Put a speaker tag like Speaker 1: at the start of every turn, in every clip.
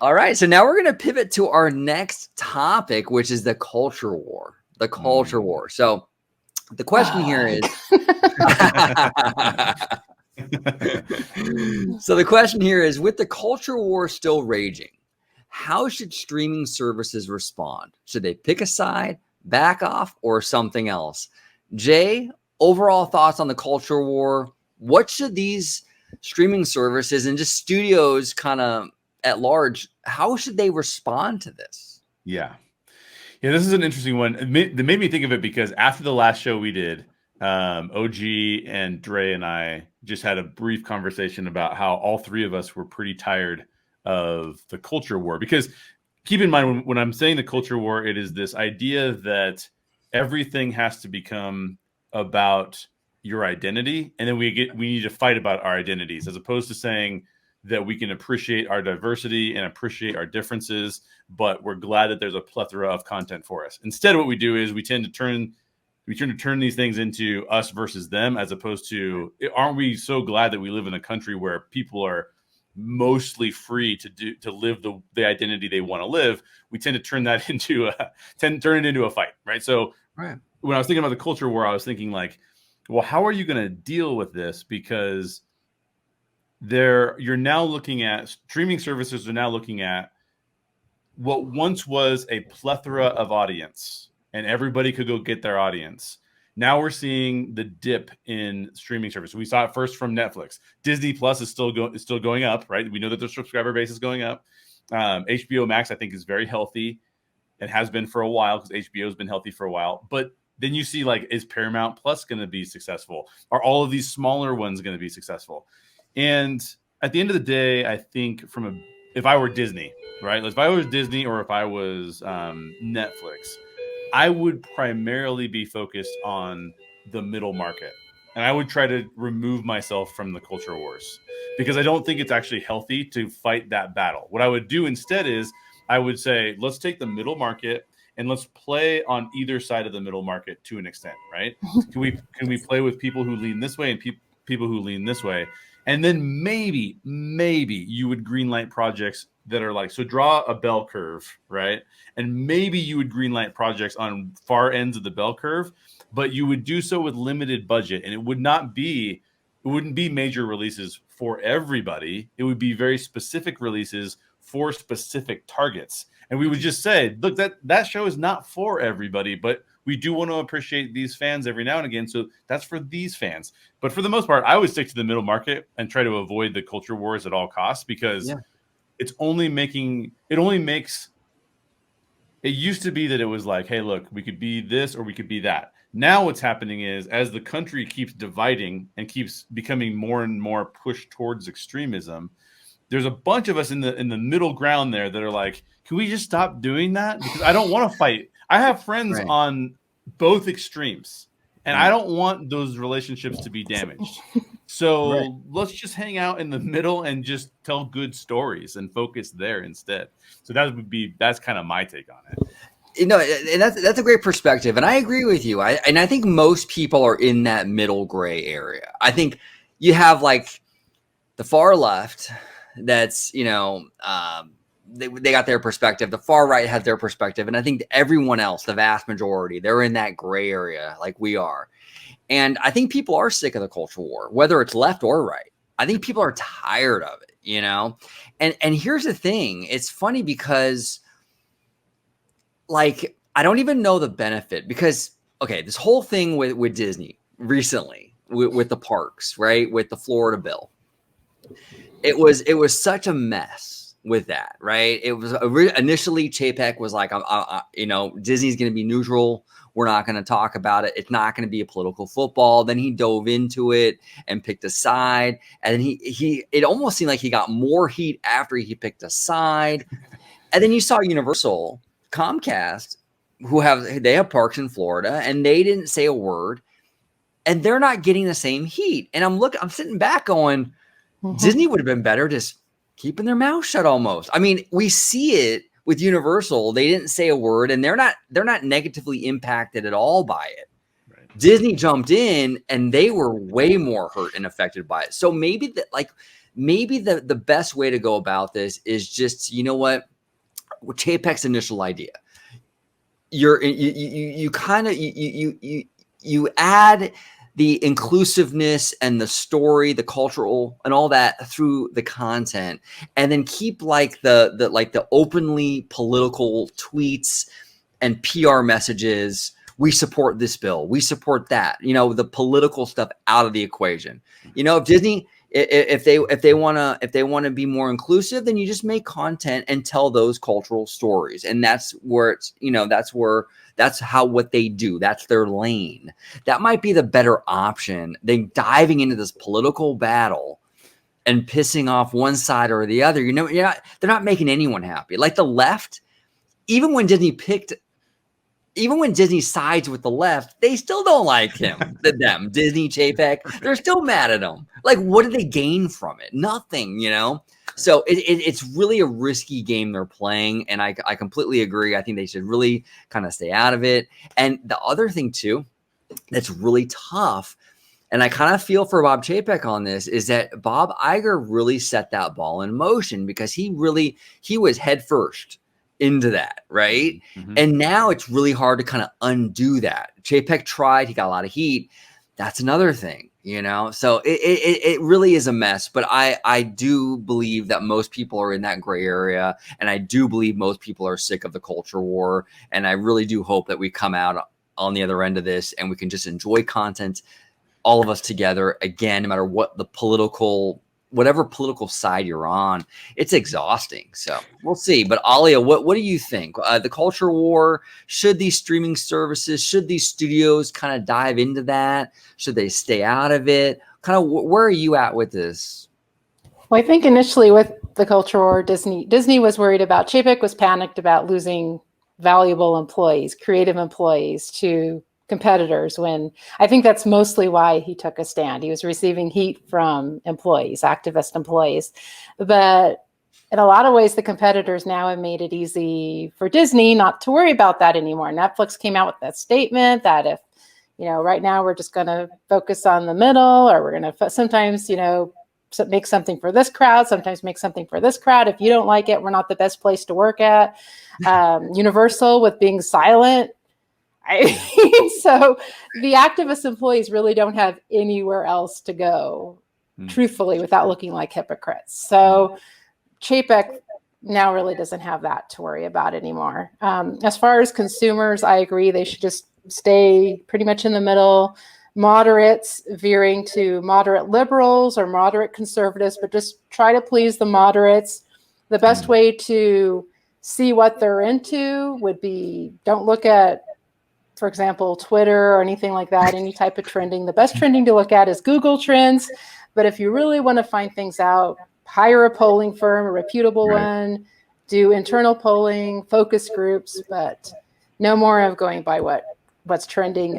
Speaker 1: All right, so now we're going to pivot to our next topic, which is the culture war. The culture war. So the question here is so the question here is, with the culture war still raging, how should streaming services respond? Should they pick a side, back off, or something else? Jay, overall thoughts on the culture war? What should these streaming services and just studios kind of at large, how should they respond to this?
Speaker 2: Yeah, this is an interesting one. That made me think of it because after the last show we did, OG and Dre and I just had a brief conversation about how all three of us were pretty tired of the culture war. Because keep in mind, when I'm saying the culture war, it is this idea that everything has to become about your identity, and then we need to fight about our identities, as opposed to saying that we can appreciate our diversity and appreciate our differences, but we're glad that there's a plethora of content for us. Instead, what we do is we tend to turn these things into us versus them, as opposed to, aren't we so glad that we live in a country where people are mostly free to live the identity they want to live? We tend to turn that into a fight, right? So when I was thinking about the culture war, I was thinking like, well, how are you going to deal with this? Because you're now looking at streaming services are now looking at what once was a plethora of audience and everybody could go get their audience. Now we're seeing the dip in streaming service. We saw it first from Netflix. Disney Plus is still going up, right? We know that their subscriber base is going up. HBO Max, I think, is very healthy and has been for a while, because HBO has been healthy for a while. But then you see, like, is Paramount Plus going to be successful? Are all of these smaller ones going to be successful? And at the end of the day, I think if I were Disney, right? If I was Disney, or if I was Netflix, I would primarily be focused on the middle market. And I would try to remove myself from the culture wars, because I don't think it's actually healthy to fight that battle. What I would do instead is I would say, let's take the middle market and let's play on either side of the middle market to an extent, right? Can we play with people who lean this way and people who lean this way? And then maybe you would greenlight projects that are like, so draw a bell curve, right? And maybe you would greenlight projects on far ends of the bell curve, but you would do so with limited budget. And it wouldn't be major releases for everybody. It would be very specific releases for specific targets. And we would just say, look, that show is not for everybody, but we do want to appreciate these fans every now and again. So that's for these fans. But for the most part, I would stick to the middle market and try to avoid the culture wars at all costs, because it used to be that it was like, hey, look, we could be this or we could be that. Now what's happening is, as the country keeps dividing and keeps becoming more and more pushed towards extremism, there's a bunch of us in the middle ground there that are like, can we just stop doing that? Because I don't want to fight. I have friends on both extremes, and I don't want those relationships to be damaged. So let's just hang out in the middle and just tell good stories and focus there instead. So that's kind of my take on it.
Speaker 1: You know, and that's a great perspective, and I agree with you. I think most people are in that middle gray area. I think you have like the far left, that's, you know, they got their perspective. The far right has their perspective, and I think everyone else, the vast majority, they're in that gray area like we are. And I think people are sick of the culture war, whether it's left or right. I think people are tired of it, you know. And here's the thing: it's funny because, like, I don't even know the benefit, because this whole thing with Disney recently with the parks, right, with the Florida bill, it was such a mess with that, right? It was initially Chapek was like, you know, Disney's going to be neutral. We're not going to talk about it. It's not going to be a political football. Then he dove into it and picked a side. And it almost seemed like he got more heat after he picked a side. And then you saw Universal, Comcast, they have parks in Florida, and they didn't say a word, and they're not getting the same heat. And I'm sitting back going, Disney would have been better just keeping their mouth shut almost. I mean, we see it with Universal. They didn't say a word, and they're not negatively impacted at all by it. Right. Disney jumped in, and they were way more hurt and affected by it. So maybe maybe the best way to go about this is just, you know what, Chapek's initial idea. You add the inclusiveness and the story, the cultural and all that through the content, and then keep like the openly political tweets and PR messages. We support this bill. We support that. You know, the political stuff out of the equation. You know, if Disney, if they want to be more inclusive, then you just make content and tell those cultural stories, and that's where it's, you know, that's how what they do. That's their lane. That might be the better option than diving into this political battle and pissing off one side or the other. You know, they're not making anyone happy. Like the left, even when Disney sides with the left, they still don't like them, Disney, Chapek. They're still mad at him. Like, what do they gain from it? Nothing, you know? So it's really a risky game they're playing, and I completely agree. I think they should really kind of stay out of it. And the other thing, too, that's really tough, and I kind of feel for Bob Chapek on this, is that Bob Iger really set that ball in motion, because he was head first into that, right? Mm-hmm. And now it's really hard to kind of undo that. Chapek tried, he got a lot of heat. That's another thing, you know? So it really is a mess, but I do believe that most people are in that gray area, and I do believe most people are sick of the culture war, and I really do hope that we come out on the other end of this and we can just enjoy content, all of us together, again, no matter what whatever political side you're on. It's exhausting. So we'll see. But Aliaa, what do you think? The culture war, should these streaming services, should these studios kind of dive into that? Should they stay out of it? Kind of where are you at with this?
Speaker 3: Well, I think initially with the culture war, Disney was worried about, Chapek was panicked about losing valuable employees, creative employees to competitors, when I think that's mostly why he took a stand. He was receiving heat from employees, activist employees. But in a lot of ways, the competitors now have made it easy for Disney not to worry about that anymore. Netflix came out with that statement that if, you know, right now we're just going to focus on the middle, or we're going to sometimes, you know, make something for this crowd, sometimes make something for this crowd. If you don't like it, we're not the best place to work at. Universal with being silent. So the activist employees really don't have anywhere else to go, truthfully, without looking like hypocrites. So Chapek now really doesn't have that to worry about anymore. As far as consumers, I agree. They should just stay pretty much in the middle. Moderates veering to moderate liberals or moderate conservatives, but just try to please the moderates. The best way to see what they're into would be, don't look at, for example, Twitter or anything like that, any type of trending. The best trending to look at is Google Trends. But if you really want to find things out, hire a polling firm, a reputable one, do internal polling, focus groups, but no more of going by what's trending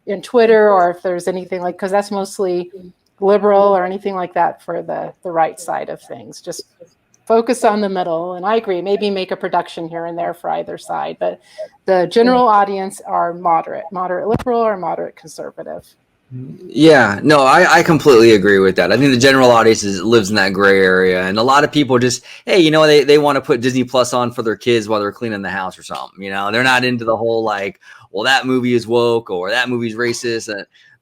Speaker 3: in Twitter, or if there's anything like, because that's mostly liberal or anything like that for the right side of things. Just focus on the middle. And I agree, maybe make a production here and there for either side, but the general audience are moderate liberal or moderate conservative.
Speaker 1: Yeah, no, I completely agree with that. I think the general audience lives in that gray area, and a lot of people just, hey, you know, they want to put Disney Plus on for their kids while they're cleaning the house or something. You know, they're not into the whole like, well, that movie is woke or that movie's racist.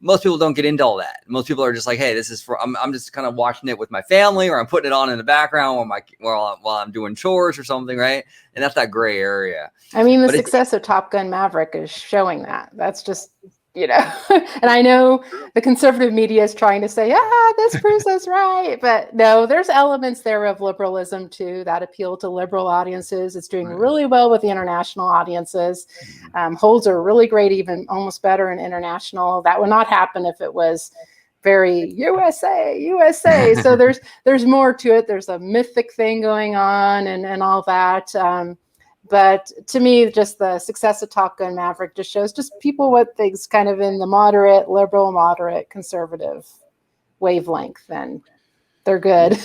Speaker 1: Most people don't get into all that. Most people are just like, hey, this is for, I'm just kind of watching it with my family, or I'm putting it on in the background while I'm doing chores or something, right? And that's that gray area.
Speaker 3: I mean, the success of Top Gun Maverick is showing that. That's just, you know, and I know the conservative media is trying to say, this proves us right. But no, there's elements there of liberalism too that appeal to liberal audiences. It's doing really well with the international audiences. Holds are really great, even almost better in international. That would not happen if it was very USA. So there's more to it. There's a mythic thing going on and all that. But to me, just the success of Top Gun Maverick just shows just people what things kind of in the moderate, liberal, moderate, conservative wavelength, and they're good.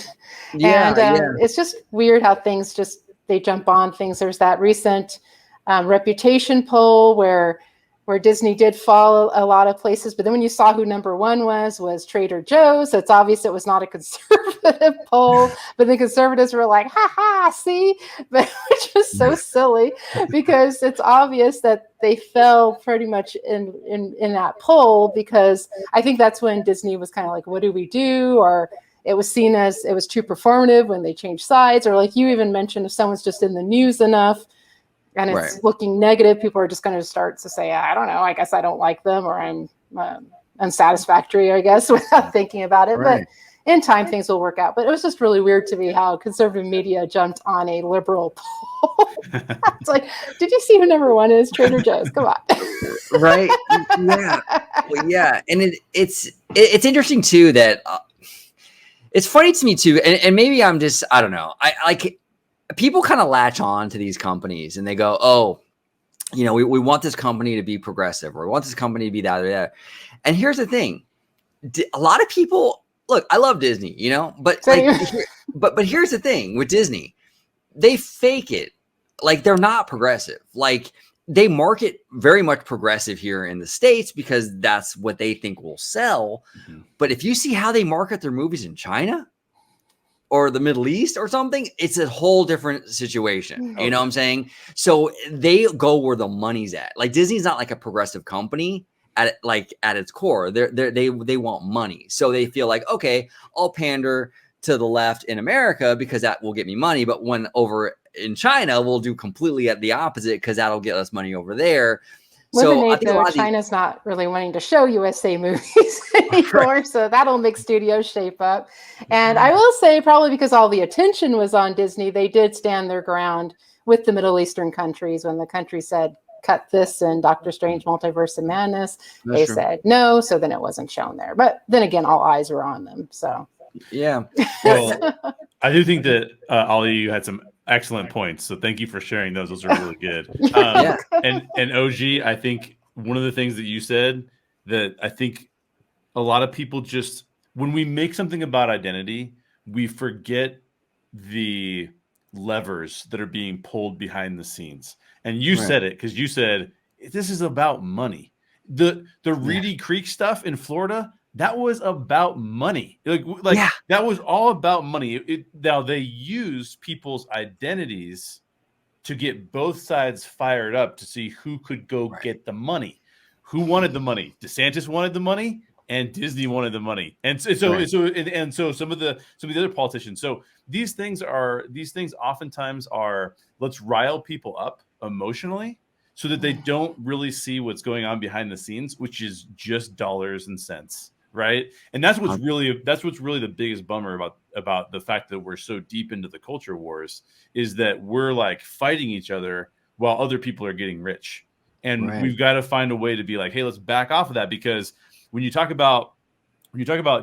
Speaker 3: Yeah, and it's just weird how things they jump on things. There's that recent reputation poll where where Disney did fall a lot of places. But then when you saw who number one was Trader Joe's. So it's obvious it was not a conservative poll, but the conservatives were like, ha ha, see, but which was so silly because it's obvious that they fell pretty much in that poll, because I think that's when Disney was kind of like, what do we do? Or it was seen as it was too performative when they changed sides, or like you even mentioned, if someone's just in the news enough and it's looking negative, people are just going to start to say, I don't know, I guess I don't like them, or I'm unsatisfactory, I guess, without thinking about it. But in time, things will work out. But it was just really weird to me how conservative media jumped on a liberal poll. It's like, did you see who number one is? Trader Joe's. Come on.
Speaker 1: Right. Yeah. Well, yeah. And it's interesting too that it's funny to me too. And maybe I'm just, I don't know. I like, people kind of latch on to these companies and they go, oh, you know, we want this company to be progressive, or we want this company to be that or that. And here's the thing. A lot of people, look, I love Disney, you know, but like, but here's the thing with Disney, they fake it. Like, they're not progressive. Like, they market very much progressive here in the States because that's what they think will sell. Mm-hmm. But if you see how they market their movies in China or the Middle East or something, it's a whole different situation. You know what I'm saying? So they go where the money's at. Like, Disney's not like a progressive company at its core. They want money. So they feel like, okay, I'll pander to the left in America because that will get me money. But when over in China, we'll do completely at the opposite because that'll get us money over there. So I think
Speaker 3: China's not really wanting to show USA movies anymore, so that'll make studios shape up. And I will say, probably because all the attention was on Disney, they did stand their ground with the Middle Eastern countries when the country said, cut this in Doctor Strange Multiverse of Madness. They said no, so then it wasn't shown there. But then again, all eyes were on them. So
Speaker 1: yeah.
Speaker 2: Well, I do think that Ali, you had some excellent points. So thank you for sharing those. Those are really good. And OG, I think one of the things that you said that I think a lot of people just, when we make something about identity, we forget the levers that are being pulled behind the scenes. And you said it, because you said this is about money. The Reedy Creek stuff in Florida, that was about money. Like that was all about money. Now they use people's identities to get both sides fired up to see who could go get the money. Who wanted the money? DeSantis wanted the money, and Disney wanted the money. And so some of the other politicians. So these things oftentimes are, let's rile people up emotionally so that they don't really see what's going on behind the scenes, which is just dollars and cents. Right. And that's what's really the biggest bummer about the fact that we're so deep into the culture wars, is that we're like fighting each other while other people are getting rich. And we've got to find a way to be like, hey, let's back off of that. Because when you talk about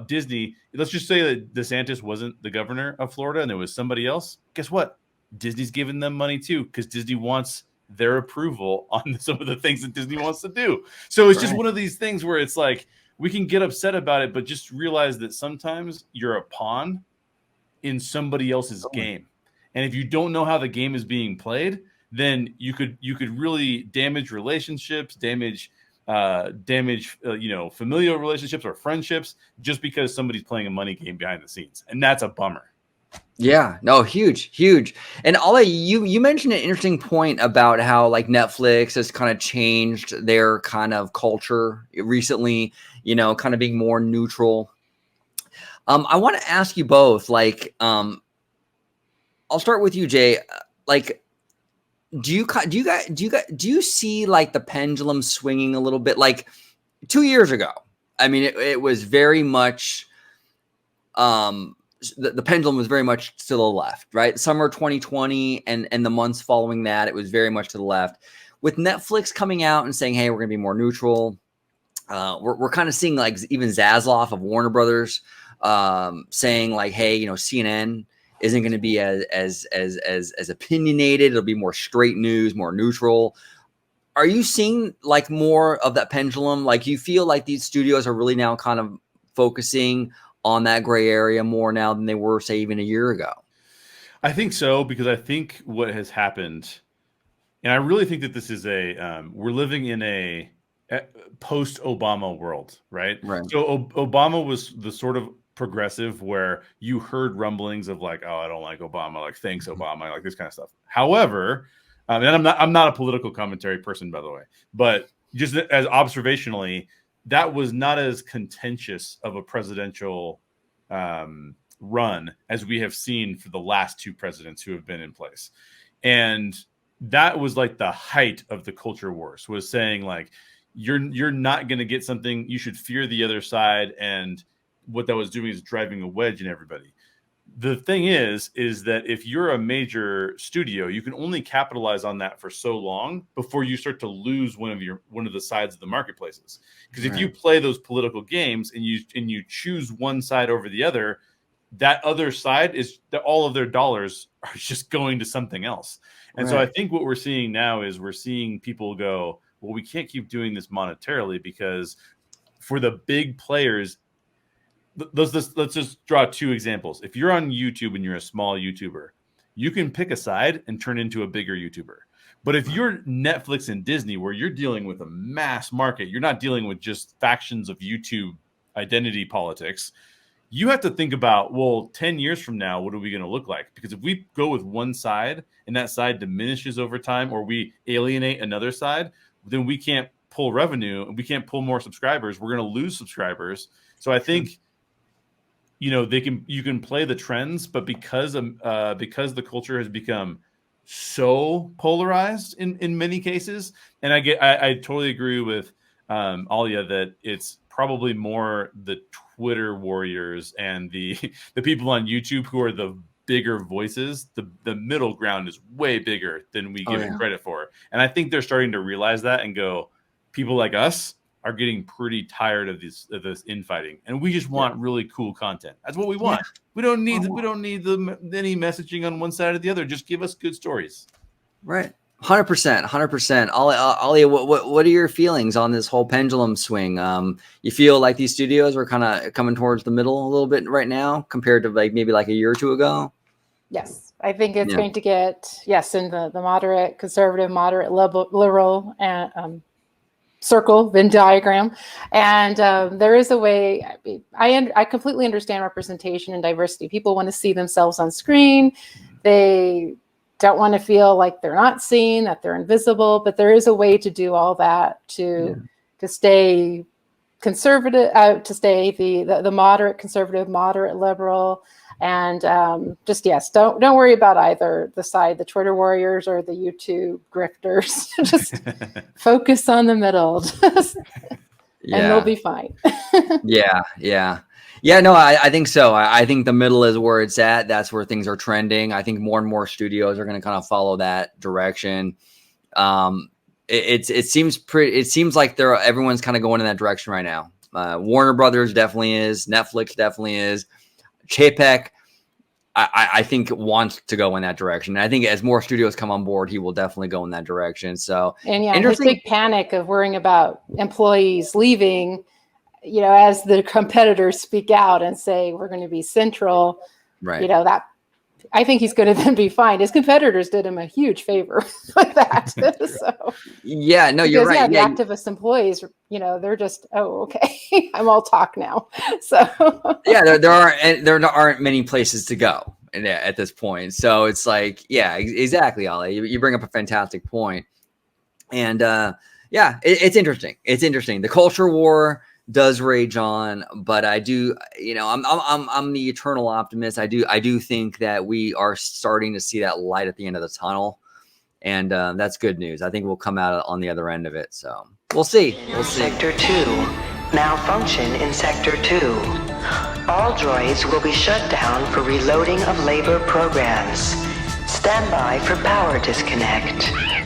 Speaker 2: Disney, let's just say that DeSantis wasn't the governor of Florida and there was somebody else. Guess what? Disney's giving them money too, because Disney wants their approval on some of the things that Disney wants to do. So it's just one of these things where it's like, we can get upset about it, but just realize that sometimes you're a pawn in somebody else's game. And if you don't know how the game is being played, then you could really damage relationships, damage familial relationships or friendships, just because somebody's playing a money game behind the scenes. And that's a bummer.
Speaker 1: Yeah, no, huge. And Aliaa, you mentioned an interesting point about how like Netflix has kind of changed their kind of culture recently, you know, kind of being more neutral. I want to ask you both, like, I'll start with you, Jay. Like, do you see like the pendulum swinging a little bit? Like 2 years ago, I mean, it was very much, the pendulum was very much to the left, right? Summer 2020 and the months following that, it was very much to the left. With Netflix coming out and saying, hey, we're going to be more neutral. We're kind of seeing like even Zaslav of Warner Brothers saying like, hey, you know, CNN isn't going to be as opinionated. It'll be more straight news, more neutral. Are you seeing like more of that pendulum? Like, you feel like these studios are really now kind of focusing on that gray area more now than they were, say, even a year ago?
Speaker 2: I think so, because I think what has happened, and I really think that this is we're living in a post-Obama world, right?
Speaker 1: Right.
Speaker 2: So Obama was the sort of progressive where you heard rumblings of like, oh, I don't like Obama, like thanks Obama, like this kind of stuff. However, and I'm not a political commentary person, by the way, but just as observationally, that was not as contentious of a presidential run as we have seen for the last two presidents who have been in place. And that was like the height of the culture wars, was saying like, you're not going to get something, you should fear the other side. And what that was doing is driving a wedge in everybody. The thing is that if you're a major studio, you can only capitalize on that for so long before you start to lose one of the sides of the marketplaces. Because if you play those political games and you choose one side over the other, that other side is that all of their dollars are just going to something else. And so I think what we're seeing now is we're seeing people go, well, we can't keep doing this monetarily, because for the big players, let's just draw two examples. If you're on YouTube and you're a small YouTuber, you can pick a side and turn into a bigger YouTuber. But if you're Netflix and Disney, where you're dealing with a mass market, you're not dealing with just factions of YouTube identity politics. You have to think about, well, 10 years from now, what are we going to look like? Because if we go with one side and that side diminishes over time, or we alienate another side, then we can't pull revenue and we can't pull more subscribers. We're going to lose subscribers. So I think, you can play the trends, but because the culture has become so polarized in many cases, and I totally agree with Aliaa that it's probably more the Twitter warriors and the people on YouTube who are the bigger voices. The middle ground is way bigger than we give it credit for. And I think they're starting to realize that and go, people like us are getting pretty tired of this infighting, and we just want really cool content. That's what we want. Yeah. We don't need any messaging on one side or the other. Just give us good stories.
Speaker 1: Right. 100%. Aliaa, what are your feelings on this whole pendulum swing? You feel like these studios are kind of coming towards the middle a little bit right now compared to maybe a year or two ago?
Speaker 3: Yes, I think it's going to get in the moderate conservative, moderate liberal, and circle Venn diagram. And there is a way. I completely understand representation and diversity. People want to see themselves on screen. They don't want to feel like they're not seen, that they're invisible, but there is a way to do all that to stay conservative, to stay the moderate conservative, moderate liberal, and don't worry about either the side, the Twitter warriors or the YouTube grifters. Just focus on the middle, and they'll be fine. Yeah, no, I think so. I think the middle is where it's at. That's where things are trending. I think more and more studios are going to kind of follow that direction. It seems like everyone's kind of going in that direction right now. Warner Brothers definitely is. Netflix definitely is. Chapek, I think, wants to go in that direction. And I think as more studios come on board, he will definitely go in that direction. So, and his big panic of worrying about employees leaving, as the competitors speak out and say, we're going to be central, right? That I think he's going to then be fine. His competitors did him a huge favor with that. So,
Speaker 1: you're right.
Speaker 3: The activist employees, they're just, okay, I'm all talk now. So
Speaker 1: there aren't many places to go at this point. So it's like, exactly, Aliaa. You bring up a fantastic point. And it's interesting. It's interesting. The culture war does rage on, but I do, I'm the eternal optimist. I do think that we are starting to see that light at the end of the tunnel, and that's good news. I think we'll come out on the other end of it. So we'll see.
Speaker 4: Sector 2. Malfunction in Sector 2. All droids will be shut down for reloading of labor programs. Stand by for power disconnect.